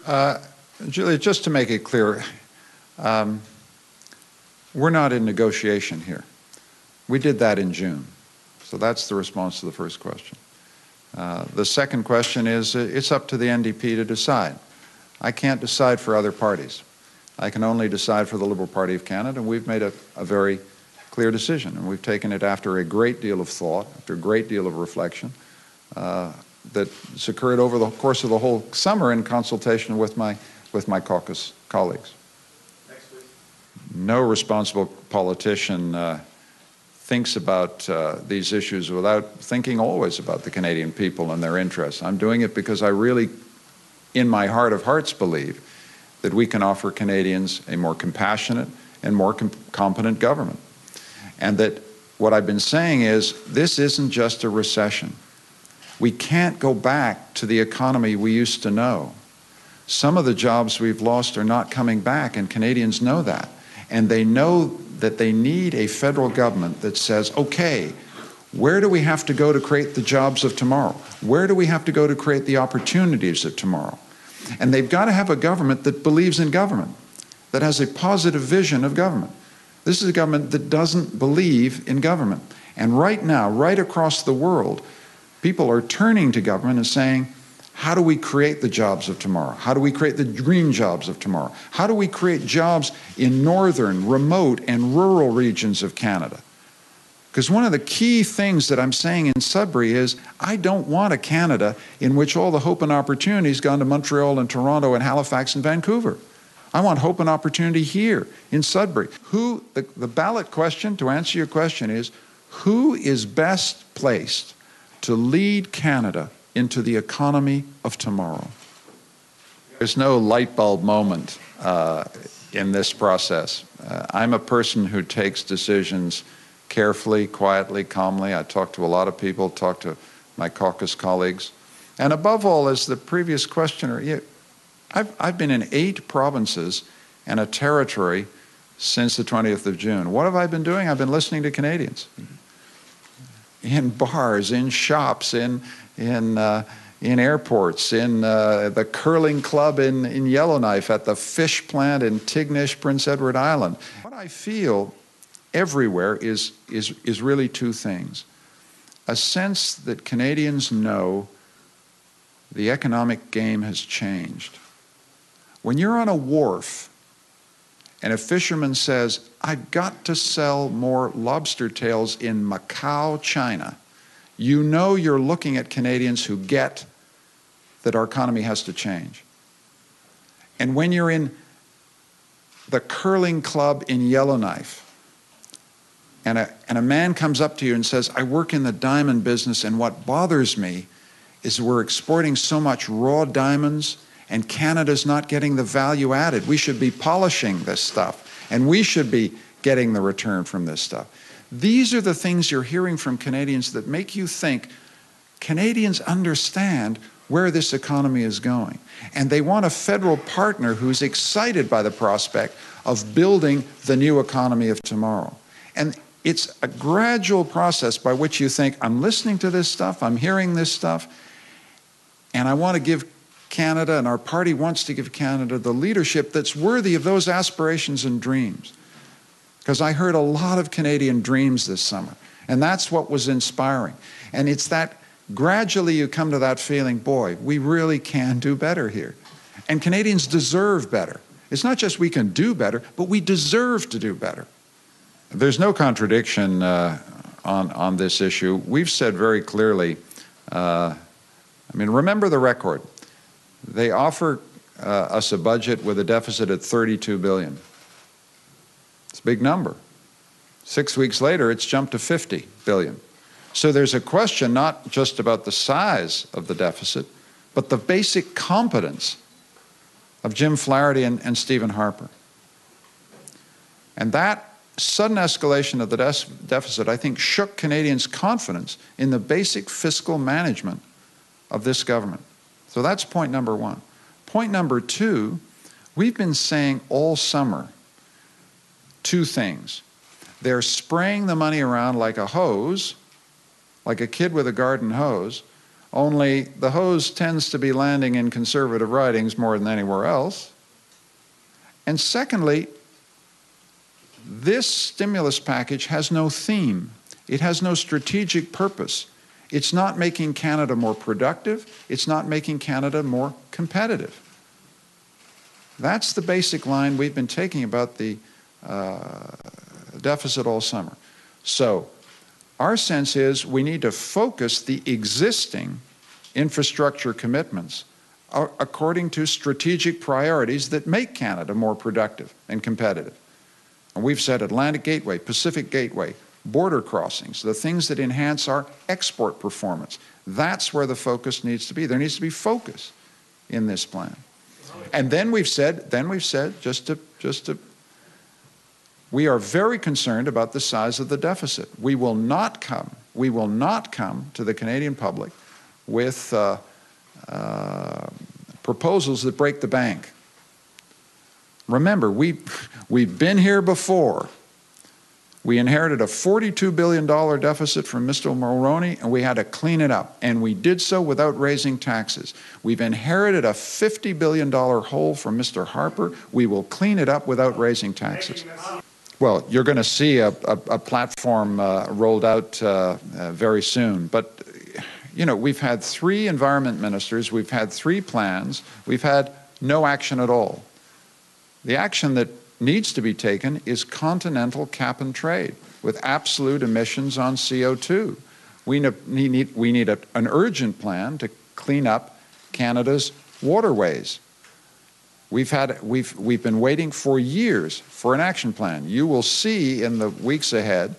Julia, just to make it clear, we're not in negotiation here. We did that in June. So that's the response to the first question. The second question is, it's up to the NDP to decide. I can't decide for other parties. I can only decide for the Liberal Party of Canada, and we've made a very clear decision, and we've taken it after a great deal of thought, after a great deal of reflection, that's occurred over the course of the whole summer in consultation with my caucus colleagues. Next, please. No responsible politician thinks about these issues without thinking always about the Canadian people and their interests. I'm doing it because I really, in my heart of hearts, believe that we can offer Canadians a more compassionate and more competent government. And that what I've been saying is, this isn't just a recession. We can't go back to the economy we used to know. Some of the jobs we've lost are not coming back, and Canadians know that. And they know that they need a federal government that says, okay, where do we have to go to create the jobs of tomorrow? Where do we have to go to create the opportunities of tomorrow? And they've got to have a government that believes in government, that has a positive vision of government. This is a government that doesn't believe in government. And right now, right across the world, people are turning to government and saying, how do we create the jobs of tomorrow? How do we create the green jobs of tomorrow? How do we create jobs in northern, remote, and rural regions of Canada? Because one of the key things that I'm saying in Sudbury is, I don't want a Canada in which all the hope and opportunity's gone to Montreal and Toronto and Halifax and Vancouver. I want hope and opportunity here in Sudbury. The ballot question, to answer your question, is who is best placed to lead Canada into the economy of tomorrow? There's no light bulb moment in this process. I'm a person who takes decisions carefully, quietly, calmly. I talk to a lot of people, talk to my caucus colleagues. And above all, as the previous questioner, I've been in 8 provinces and a territory since the 20th of June. What have I been doing? I've been listening to Canadians. In bars, in shops, in airports, in the curling club in Yellowknife, at the fish plant in Tignish, Prince Edward Island. What I feel everywhere is really 2 things. A sense that Canadians know the economic game has changed. When you're on a wharf and a fisherman says, I've got to sell more lobster tails in Macau, China, you know you're looking at Canadians who get that our economy has to change. And when you're in the curling club in Yellowknife, and a man comes up to you and says, I work in the diamond business, and what bothers me is we're exporting so much raw diamonds, and Canada's not getting the value added. We should be polishing this stuff, and we should be getting the return from this stuff. These are the things you're hearing from Canadians that make you think Canadians understand where this economy is going. And they want a federal partner who's excited by the prospect of building the new economy of tomorrow. And it's a gradual process by which you think, I'm listening to this stuff, I'm hearing this stuff, and I want to give Canada, and our party wants to give Canada the leadership that's worthy of those aspirations and dreams. Because I heard a lot of Canadian dreams this summer, and that's what was inspiring. And it's that gradually you come to that feeling, boy, we really can do better here. And Canadians deserve better. It's not just we can do better, but we deserve to do better. There's no contradiction on this issue. We've said very clearly, remember the record. They offer us a budget with a deficit at $32 billion. It's a big number. 6 weeks later, it's jumped to $50 billion. So there's a question not just about the size of the deficit, but the basic competence of Jim Flaherty and Stephen Harper. And that sudden escalation of the deficit, I think, shook Canadians' confidence in the basic fiscal management of this government. So that's point number 1. Point number 2, we've been saying all summer 2 things. They're spraying the money around like a hose, like a kid with a garden hose, only the hose tends to be landing in conservative ridings more than anywhere else. And secondly, this stimulus package has no theme. It has no strategic purpose. It's not making Canada more productive. It's not making Canada more competitive. That's the basic line we've been taking about the deficit all summer. So our sense is we need to focus the existing infrastructure commitments according to strategic priorities that make Canada more productive and competitive. And we've said Atlantic Gateway, Pacific Gateway, border crossings, the things that enhance our export performance. That's where the focus needs to be. There needs to be focus in this plan. And then we've said, we are very concerned about the size of the deficit. We will not come to the Canadian public with proposals that break the bank. Remember, we've been here before. We inherited a $42 billion deficit from Mr. Mulroney, and we had to clean it up, and we did so without raising taxes. We've inherited a $50 billion hole from Mr. Harper. We will clean it up without raising taxes. Well, you're going to see a platform rolled out very soon, but you know, we've had 3 environment ministers, we've had 3 plans, we've had no action at all. The action that needs to be taken is continental cap and trade with absolute emissions on CO2. We need an urgent plan to clean up Canada's waterways. We've been waiting for years for an action plan. You will see in the weeks ahead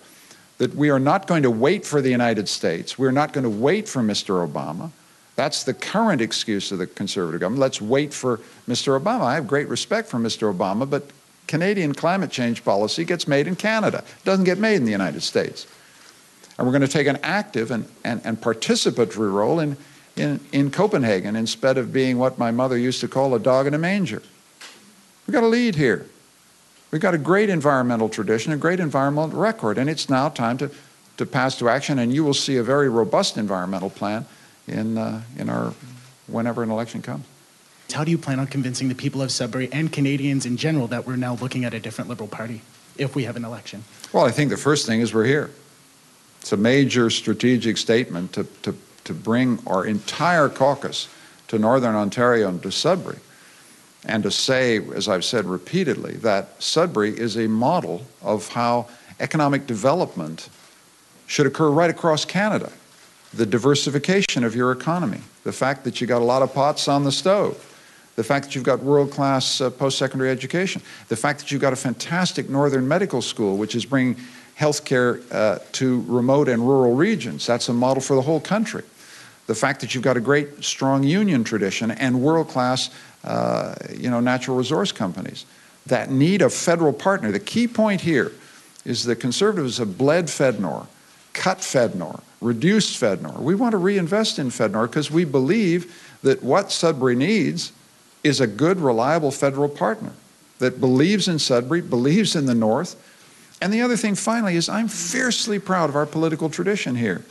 that we are not going to wait for the United States. We're not going to wait for Mr. Obama. That's the current excuse of the Conservative government. Let's wait for Mr. Obama. I have great respect for Mr. Obama, but Canadian climate change policy gets made in Canada. It doesn't get made in the United States. And we're going to take an active and participatory role in Copenhagen instead of being what my mother used to call a dog in a manger. We've got to lead here. We've got a great environmental tradition, a great environmental record, and it's now time to pass to action, and you will see a very robust environmental plan in our whenever an election comes. How do you plan on convincing the people of Sudbury and Canadians in general that we're now looking at a different Liberal Party if we have an election? Well, I think the first thing is we're here. It's a major strategic statement to bring our entire caucus to Northern Ontario and to Sudbury, and to say, as I've said repeatedly, that Sudbury is a model of how economic development should occur right across Canada. The diversification of your economy, the fact that you got a lot of pots on the stove, the fact that you've got world-class post-secondary education, the fact that you've got a fantastic northern medical school which is bringing healthcare to remote and rural regions. That's a model for the whole country. The fact that you've got a great, strong union tradition and world-class natural resource companies that need a federal partner. The key point here is the Conservatives have bled FedNor, cut FedNor, reduced FedNor. We want to reinvest in FedNor because we believe that what Sudbury needs is a good, reliable federal partner that believes in Sudbury, believes in the North. And the other thing, finally, is I'm fiercely proud of our political tradition here.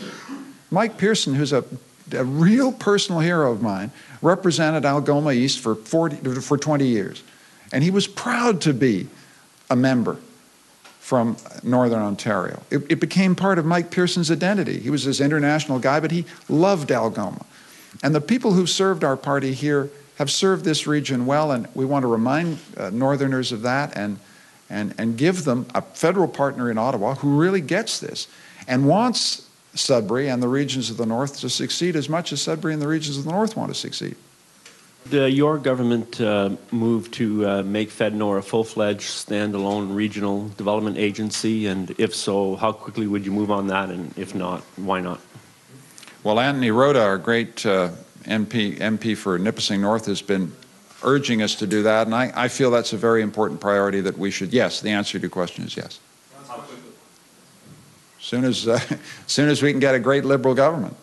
Mike Pearson, who's a real personal hero of mine, represented Algoma East for 20 years. And he was proud to be a member from Northern Ontario. It became part of Mike Pearson's identity. He was this international guy, but he loved Algoma. And the people who've served our party here have served this region well, and we want to remind Northerners of that and give them a federal partner in Ottawa who really gets this and wants Sudbury and the regions of the North to succeed as much as Sudbury and the regions of the North want to succeed. Your government moved to make FedNor a full-fledged, standalone regional development agency, and if so, how quickly would you move on that, and if not, why not? Well, Anthony Rota, our great MP for Nipissing North, has been urging us to do that, and I feel that's a very important priority that we should. Yes, the answer to your question is yes. Soon as we can get a great Liberal government.